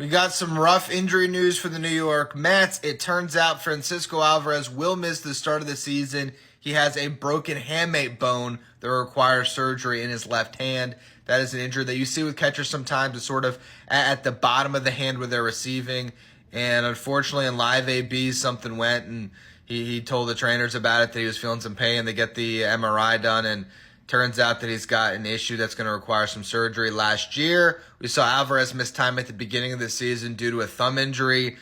We got some rough injury news for the New York Mets. It turns out Francisco Alvarez will miss the start of the season. He has a broken hamate bone that requires surgery in his left hand. That is an injury that you see with catchers sometimes. It's sort of at the bottom of the hand where they're receiving. And unfortunately, in live AB, something went, and he told the trainers about it, that he was feeling some pain. They get the MRI done, and turns out that he's got an issue that's going to require some surgery. Last year, we saw Alvarez miss time at the beginning of the season due to a thumb injury.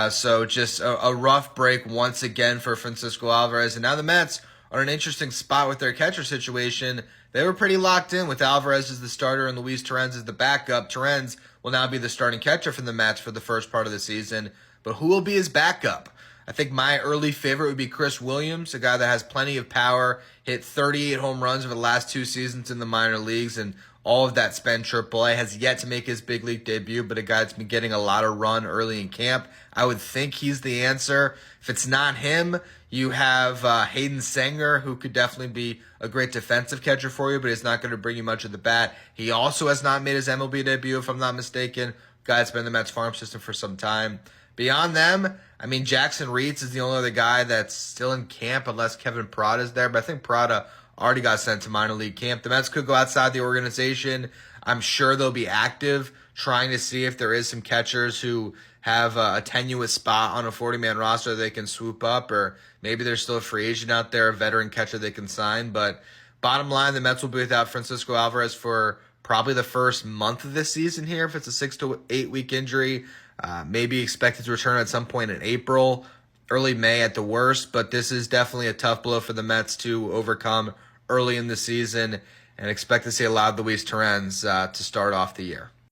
So just a rough break once again for Francisco Alvarez. And now the Mets are in an interesting spot with their catcher situation. They were pretty locked in with Alvarez as the starter and Luis Torrens as the backup. Torrens will now be the starting catcher for the Mets for the first part of the season. But who will be his backup? I think my early favorite would be Chris Williams, a guy that has plenty of power, hit 38 home runs over the last 2 seasons in the minor leagues, and all of that spent AAA, has yet to make his big league debut, but a guy that's been getting a lot of run early in camp. I would think he's the answer. If it's not him, you have Hayden Sanger, who could definitely be a great defensive catcher for you, but he's not going to bring you much of the bat. He also has not made his MLB debut, if I'm not mistaken. Guy that's been in the Mets farm system for some time. Beyond them, I mean, Jackson Reitz is the only other guy that's still in camp unless Kevin Prada is there, but I think Prada already got sent to minor league camp. The Mets could go outside the organization. I'm sure they'll be active, trying to see if there is some catchers who have a tenuous spot on a 40-man roster they can swoop up, or maybe there's still a free agent out there, a veteran catcher they can sign. But bottom line, the Mets will be without Francisco Alvarez for probably the first month of this season here, if it's a 6 to 8 week injury. Maybe expected to return at some point in April, early May at the worst, but this is definitely a tough blow for the Mets to overcome early in the season, and expect to see a lot of Luis Torrens to start off the year.